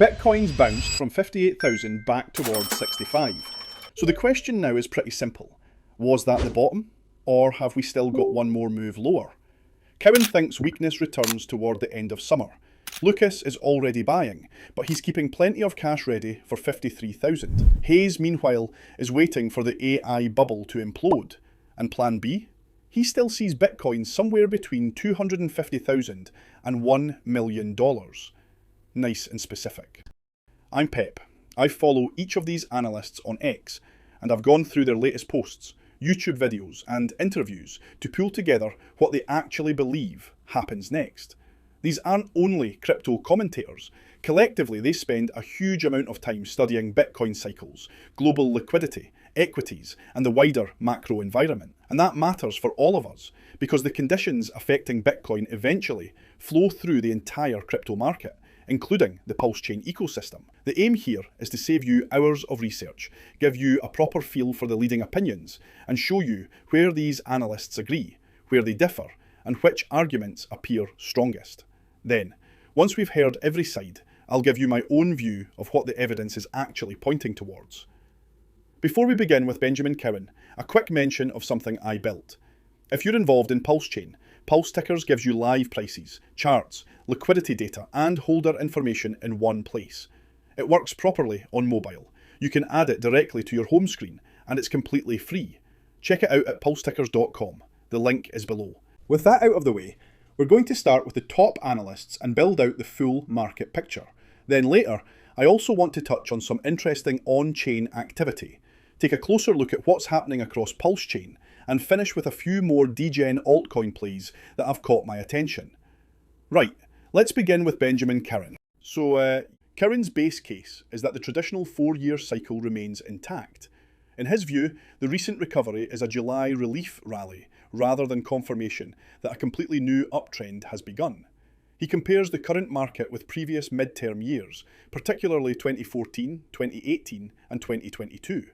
Bitcoin's bounced from 58,000 back towards 65. So the question now is pretty simple. Was that the bottom? Or have we still got one more move lower? Cowen thinks weakness returns toward the end of summer. Loukas is already buying, but he's keeping plenty of cash ready for 53,000. Hayes, meanwhile, is waiting for the AI bubble to implode. And PlanB? He still sees Bitcoin somewhere between 250,000 and $1 million. Nice and specific. I'm Pep. I follow each of these analysts on X, and I've gone through their latest posts, YouTube videos and interviews to pull together what they actually believe happens next. These aren't only crypto commentators. Collectively, they spend a huge amount of time studying Bitcoin cycles, global liquidity, equities, and the wider macro environment. And that matters for all of us, because the conditions affecting Bitcoin eventually flow through the entire crypto market, including the PulseChain ecosystem. The aim here is to save you hours of research, give you a proper feel for the leading opinions, and show you where these analysts agree, where they differ, and which arguments appear strongest. Then, once we've heard every side, I'll give you my own view of what the evidence is actually pointing towards. Before we begin with Benjamin Cowen, a quick mention of something I built. If you're involved in PulseChain, Pulse Tickers gives you live prices, charts, liquidity data, and holder information in one place. It works properly on mobile. You can add it directly to your home screen, and it's completely free. Check it out at pulsetickers.com. The link is below. With that out of the way, we're going to start with the top analysts and build out the full market picture. Then later, I also want to touch on some interesting on-chain activity, take a closer look at what's happening across PulseChain, and finish with a few more Degen altcoin plays that have caught my attention. Right, let's begin with Benjamin Cowen. So, Cowen's base case is that the traditional 4-year cycle remains intact. In his view, the recent recovery is a July relief rally, rather than confirmation that a completely new uptrend has begun. He compares the current market with previous midterm years, particularly 2014, 2018, and 2022.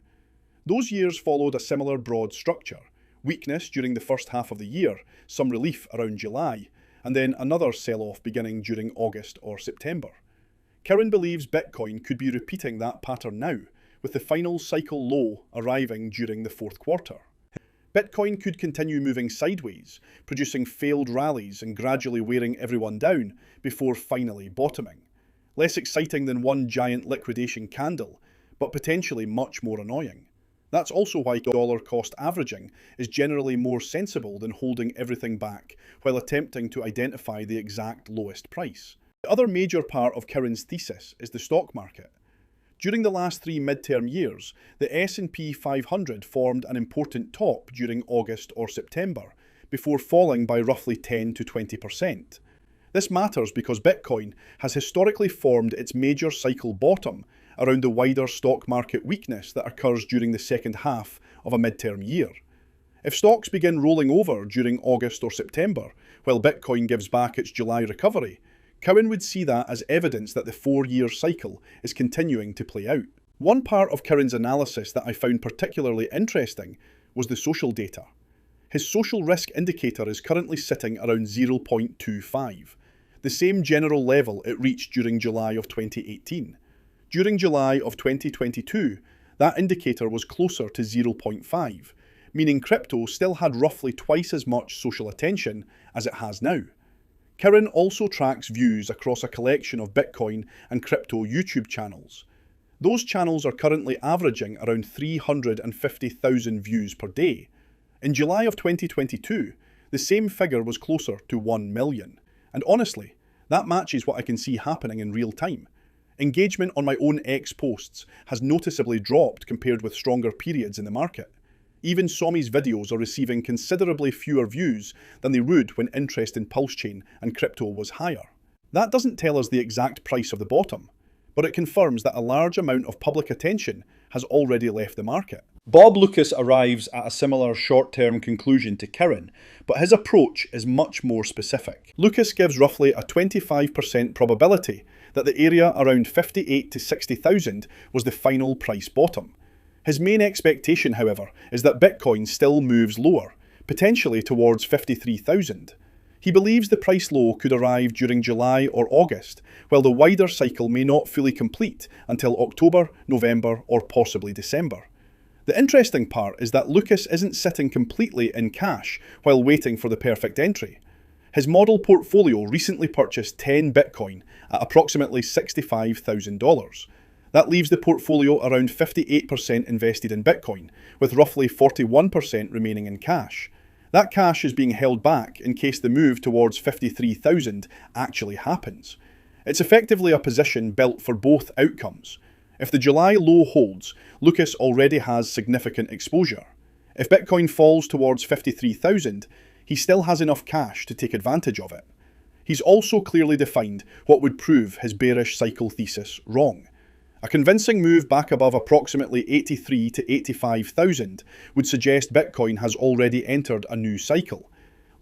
Those years followed a similar broad structure: weakness during the first half of the year, some relief around July, and then another sell-off beginning during August or September. Cowen believes Bitcoin could be repeating that pattern now, with the final cycle low arriving during the fourth quarter. Bitcoin could continue moving sideways, producing failed rallies and gradually wearing everyone down before finally bottoming. Less exciting than one giant liquidation candle, but potentially much more annoying. That's also why dollar cost averaging is generally more sensible than holding everything back while attempting to identify the exact lowest price. The other major part of Cowen's thesis is the stock market. During the last 3 midterm years, the S&P 500 formed an important top during August or September, before falling by roughly 10 to 20%. This matters because Bitcoin has historically formed its major cycle bottom around the wider stock market weakness that occurs during the second half of a midterm year. If stocks begin rolling over during August or September, while Bitcoin gives back its July recovery, Cowen would see that as evidence that the 4-year cycle is continuing to play out. One part of Cowen's analysis that I found particularly interesting was the social data. His social risk indicator is currently sitting around 0.25, the same general level it reached during July of 2018. During July of 2022, that indicator was closer to 0.5, meaning crypto still had roughly twice as much social attention as it has now. Cowen also tracks views across a collection of Bitcoin and crypto YouTube channels. Those channels are currently averaging around 350,000 views per day. In July of 2022, the same figure was closer to 1 million. And honestly, that matches what I can see happening in real time. Engagement on my own X posts has noticeably dropped compared with stronger periods in the market. Even Somi's videos are receiving considerably fewer views than they would when interest in PulseChain and crypto was higher. That doesn't tell us the exact price of the bottom, but it confirms that a large amount of public attention has already left the market. Bob Loukas arrives at a similar short-term conclusion to Cowen, but his approach is much more specific. Loukas gives roughly a 25% probability that the area around 58 to 60,000 was the final price bottom. His main expectation, however, is that Bitcoin still moves lower, potentially towards 53,000. He believes the price low could arrive during July or August, while the wider cycle may not fully complete until October, November, or possibly December. The interesting part is that Loukas isn't sitting completely in cash while waiting for the perfect entry. His model portfolio recently purchased 10 Bitcoin at approximately $65,000. That leaves the portfolio around 58% invested in Bitcoin, with roughly 41% remaining in cash. That cash is being held back in case the move towards 53,000 actually happens. It's effectively a position built for both outcomes. If the July low holds, Loukas already has significant exposure. If Bitcoin falls towards 53,000, he still has enough cash to take advantage of it. He's also clearly defined what would prove his bearish cycle thesis wrong. A convincing move back above approximately 83 to 85,000 would suggest Bitcoin has already entered a new cycle.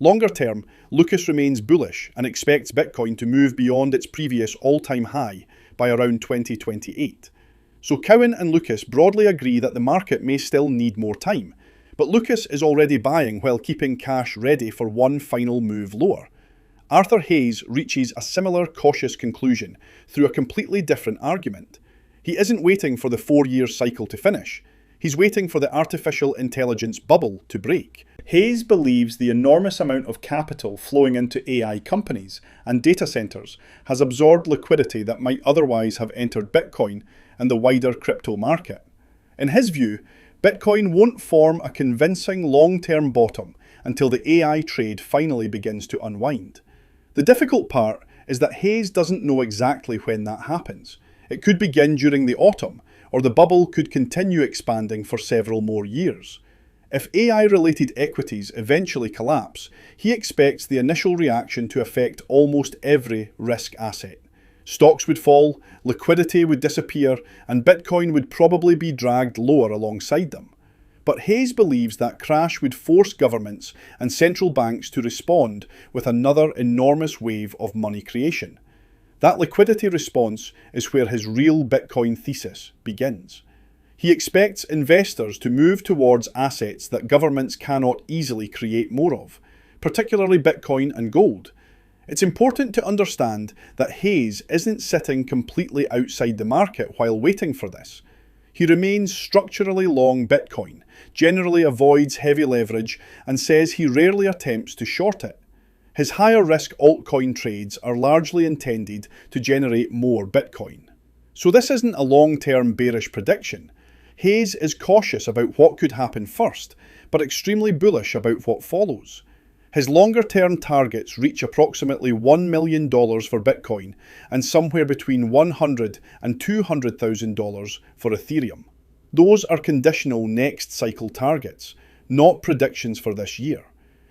Longer term, Loukas remains bullish and expects Bitcoin to move beyond its previous all-time high by around 2028. So Cowen and Loukas broadly agree that the market may still need more time, but Loukas is already buying while keeping cash ready for one final move lower. Arthur Hayes reaches a similar cautious conclusion through a completely different argument. He isn't waiting for the 4-year cycle to finish. He's waiting for the artificial intelligence bubble to break. Hayes believes the enormous amount of capital flowing into AI companies and data centers has absorbed liquidity that might otherwise have entered Bitcoin and the wider crypto market. In his view, Bitcoin won't form a convincing long-term bottom until the AI trade finally begins to unwind. The difficult part is that Hayes doesn't know exactly when that happens. It could begin during the autumn, or the bubble could continue expanding for several more years. If AI-related equities eventually collapse, he expects the initial reaction to affect almost every risk asset. Stocks would fall, liquidity would disappear, and Bitcoin would probably be dragged lower alongside them. But Hayes believes that crash would force governments and central banks to respond with another enormous wave of money creation. That liquidity response is where his real Bitcoin thesis begins. He expects investors to move towards assets that governments cannot easily create more of, particularly Bitcoin and gold. It's important to understand that Hayes isn't sitting completely outside the market while waiting for this. He remains structurally long Bitcoin, generally avoids heavy leverage, and says he rarely attempts to short it. His higher risk altcoin trades are largely intended to generate more Bitcoin. So this isn't a long-term bearish prediction. Hayes is cautious about what could happen first, but extremely bullish about what follows. His longer-term targets reach approximately $1 million for Bitcoin and somewhere between $100,000 and $200,000 for Ethereum. Those are conditional next cycle targets, not predictions for this year.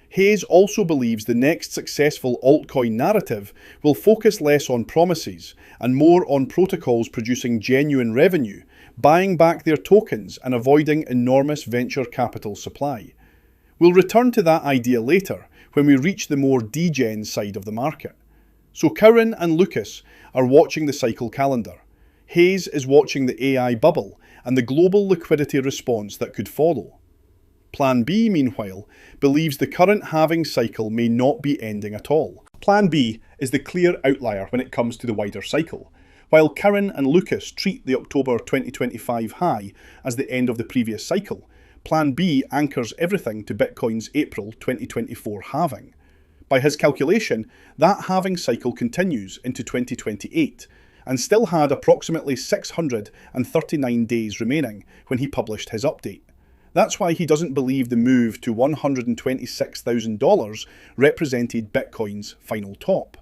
Hayes also believes the next successful altcoin narrative will focus less on promises and more on protocols producing genuine revenue, buying back their tokens and avoiding enormous venture capital supply. We'll return to that idea later when we reach the more Degen side of the market. So Cowen and Loukas are watching the cycle calendar. Hayes is watching the AI bubble and the global liquidity response that could follow. PlanB, meanwhile, believes the current halving cycle may not be ending at all. PlanB is the clear outlier when it comes to the wider cycle. While Cowen and Loukas treat the October 2025 high as the end of the previous cycle, PlanB anchors everything to Bitcoin's April 2024 halving. By his calculation, that halving cycle continues into 2028 and still had approximately 639 days remaining when he published his update. That's why he doesn't believe the move to $126,000 represented Bitcoin's final top.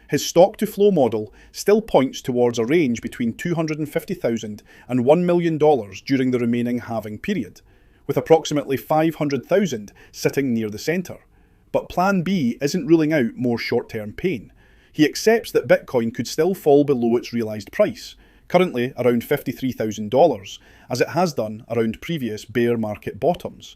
His stock-to-flow model still points towards a range between $250,000 and $1 million during the remaining halving period, with approximately $500,000 sitting near the centre. But PlanB isn't ruling out more short-term pain. He accepts that Bitcoin could still fall below its realised price, currently around $53,000, as it has done around previous bear market bottoms.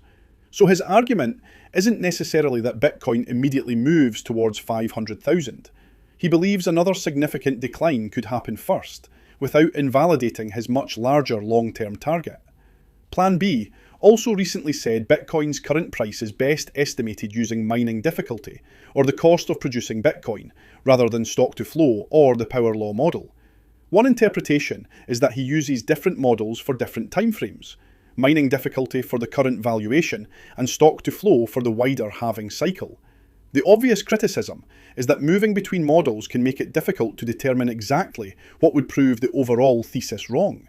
So his argument isn't necessarily that Bitcoin immediately moves towards 500,000. He believes another significant decline could happen first, without invalidating his much larger long-term target. PlanB also recently said Bitcoin's current price is best estimated using mining difficulty, or the cost of producing Bitcoin, rather than stock to flow or the power law model. One interpretation is that he uses different models for different timeframes, mining difficulty for the current valuation and stock to flow for the wider halving cycle. The obvious criticism is that moving between models can make it difficult to determine exactly what would prove the overall thesis wrong.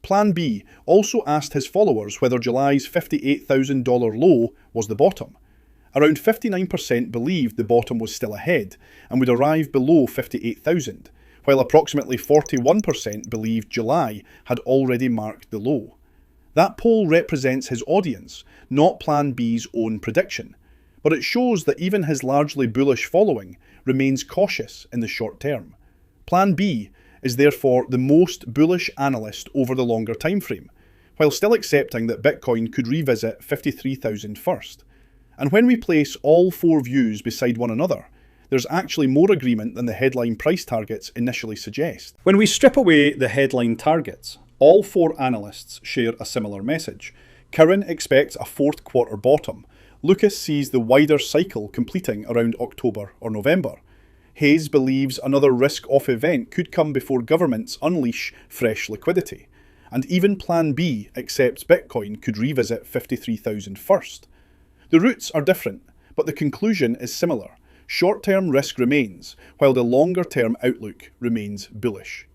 PlanB also asked his followers whether July's $58,000 low was the bottom. Around 59% believed the bottom was still ahead and would arrive below 58,000, while approximately 41% believed July had already marked the low. That poll represents his audience, not PlanB's own prediction, but it shows that even his largely bullish following remains cautious in the short term. PlanB is therefore the most bullish analyst over the longer time frame, while still accepting that Bitcoin could revisit 53,000 first. And when we place all four views beside one another, there's actually more agreement than the headline price targets initially suggest. When we strip away the headline targets, all four analysts share a similar message. Cowen expects a fourth quarter bottom. Loukas sees the wider cycle completing around October or November. Hayes believes another risk-off event could come before governments unleash fresh liquidity. And even PlanB accepts Bitcoin could revisit 53,000 first. The routes are different, but the conclusion is similar. Short-term risk remains, while the longer-term outlook remains bullish.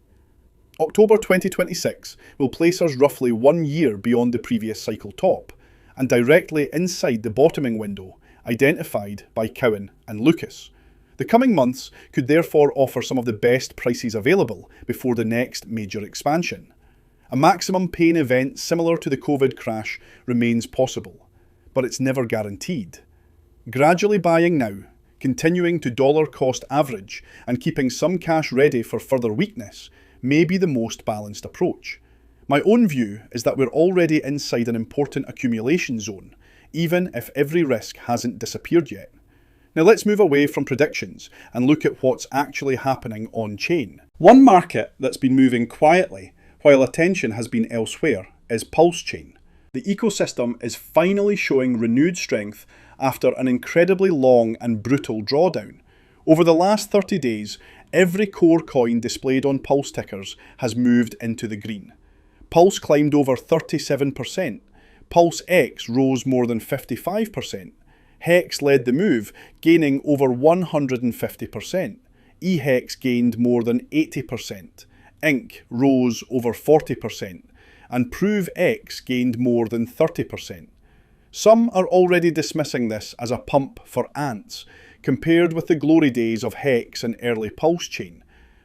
October 2026 will place us roughly 1 year beyond the previous cycle top, and directly inside the bottoming window identified by Cowen and Loukas. The coming months could therefore offer some of the best prices available before the next major expansion. A maximum pain event similar to the COVID crash remains possible, but it's never guaranteed. Gradually buying now, continuing to dollar cost average, and keeping some cash ready for further weakness may be the most balanced approach. My own view is that we're already inside an important accumulation zone, even if every risk hasn't disappeared yet. Now let's move away from predictions and look at what's actually happening on-chain. One market that's been moving quietly while attention has been elsewhere is PulseChain. The ecosystem is finally showing renewed strength after an incredibly long and brutal drawdown. Over the last 30 days, every core coin displayed on Pulse tickers has moved into the green. Pulse climbed over 37%, Pulse X rose more than 55%, HEX led the move, gaining over 150%, EHEX gained more than 80%, INC rose over 40%, and ProveX gained more than 30%. Some are already dismissing this as a pump for ants, compared with the glory days of HEX and early PulseChain,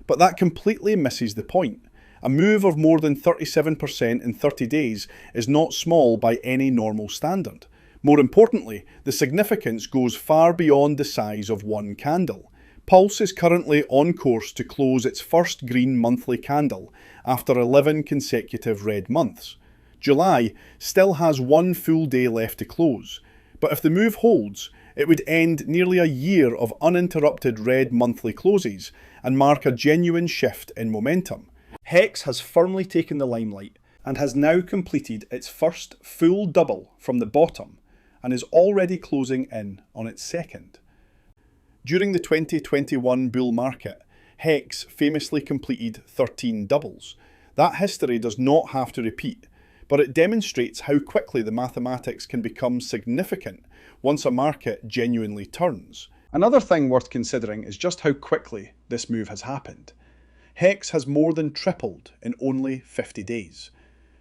but that completely misses the point. A move of more than 37% in 30 days is not small by any normal standard. More importantly, the significance goes far beyond the size of one candle. Pulse is currently on course to close its first green monthly candle after 11 consecutive red months. July still has one full day left to close, but if the move holds, it would end nearly a year of uninterrupted red monthly closes and mark a genuine shift in momentum. HEX has firmly taken the limelight and has now completed its first full double from the bottom and is already closing in on its second. During the 2021 bull market, HEX famously completed 13 doubles. That history does not have to repeat, but it demonstrates how quickly the mathematics can become significant once a market genuinely turns. Another thing worth considering is just how quickly this move has happened. HEX has more than tripled in only 50 days.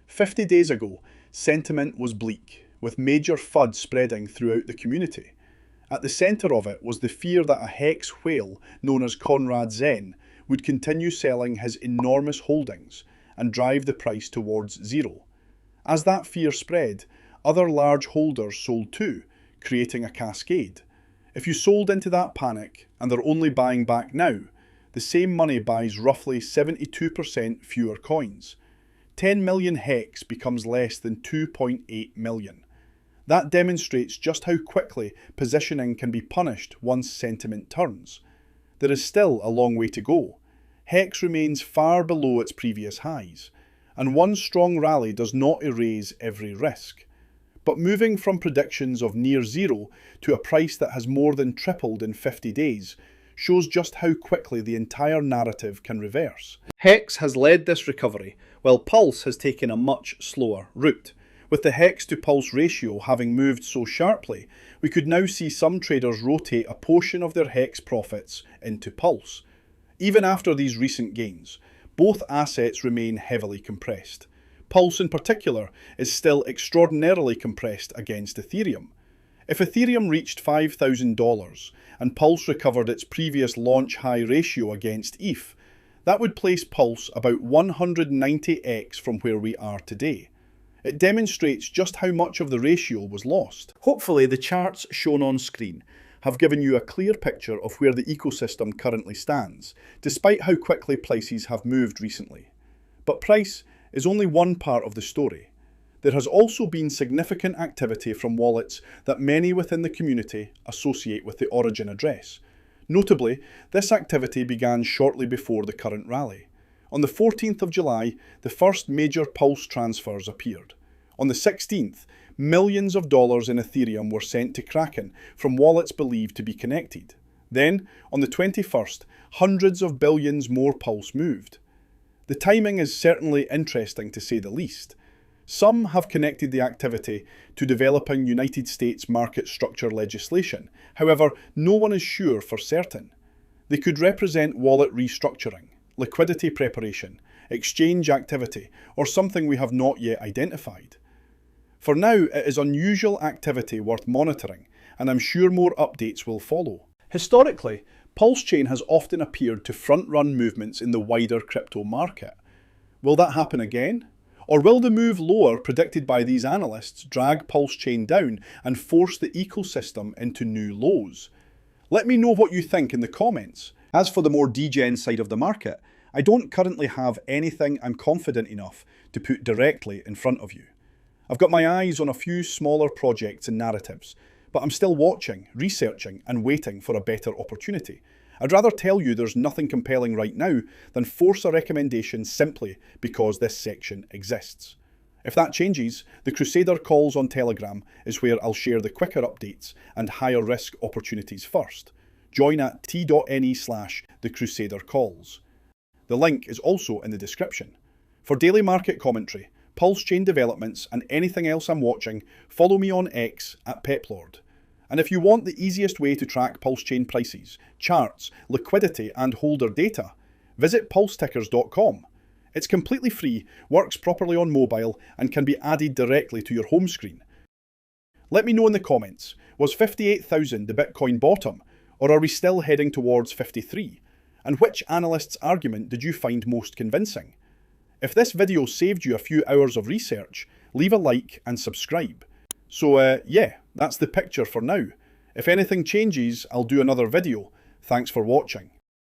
50 days ago, sentiment was bleak, with major FUD spreading throughout the community. At the centre of it was the fear that a HEX whale known as Conrad Zen would continue selling his enormous holdings and drive the price towards zero. As that fear spread, other large holders sold too, creating a cascade. If you sold into that panic and they're only buying back now, the same money buys roughly 72% fewer coins. 10 million HEX becomes less than 2.8 million. That demonstrates just how quickly positioning can be punished once sentiment turns. There is still a long way to go. HEX remains far below its previous highs, and one strong rally does not erase every risk. but moving from predictions of near zero to a price that has more than tripled in 50 days shows just how quickly the entire narrative can reverse. HEX has led this recovery, while Pulse has taken a much slower route. With the HEX-to-Pulse ratio having moved so sharply, we could now see some traders rotate a portion of their HEX profits into Pulse. Even after these recent gains, both assets remain heavily compressed. Pulse in particular is still extraordinarily compressed against Ethereum. If Ethereum reached $5,000 and Pulse recovered its previous launch high ratio against ETH, that would place Pulse about 190x from where we are today. It demonstrates just how much of the ratio was lost. Hopefully the charts shown on screen have given you a clear picture of where the ecosystem currently stands, despite how quickly prices have moved recently. But price is only one part of the story. There has also been significant activity from wallets that many within the community associate with the origin address. Notably, this activity began shortly before the current rally. On the 14th of July, the first major Pulse transfers appeared. On the 16th, millions of dollars in Ethereum were sent to Kraken from wallets believed to be connected. Then, on the 21st, hundreds of billions more Pulse moved. The timing is certainly interesting to say the least. Some have connected the activity to developing United States market structure legislation. However, no one is sure for certain. They could represent wallet restructuring, liquidity preparation, exchange activity, or something we have not yet identified. For now, it is unusual activity worth monitoring, and I'm sure more updates will follow. Historically, PulseChain has often appeared to front-run movements in the wider crypto market. Will that happen again? Or will the move lower predicted by these analysts drag PulseChain down and force the ecosystem into new lows? Let me know what you think in the comments. As for the more Degen side of the market, I don't currently have anything I'm confident enough to put directly in front of you. I've got my eyes on a few smaller projects and narratives, but I'm still watching, researching, and waiting for a better opportunity. I'd rather tell you there's nothing compelling right now than force a recommendation simply because this section exists. If that changes, the Crusader calls on Telegram is where I'll share the quicker updates and higher risk opportunities first. Join at t.me/thecrusadercalls. The link is also in the description. For daily market commentary, PulseChain developments, and anything else I'm watching, follow me on X at Peplord. And if you want the easiest way to track PulseChain prices, charts, liquidity, and holder data, visit pulsetickers.com. It's completely free, works properly on mobile, and can be added directly to your home screen. Let me know in the comments, was 58,000 the Bitcoin bottom, or are we still heading towards 53? And which analyst's argument did you find most convincing? If this video saved you a few hours of research, leave a like and subscribe. So yeah, that's the picture for now. If anything changes, I'll do another video. Thanks for watching.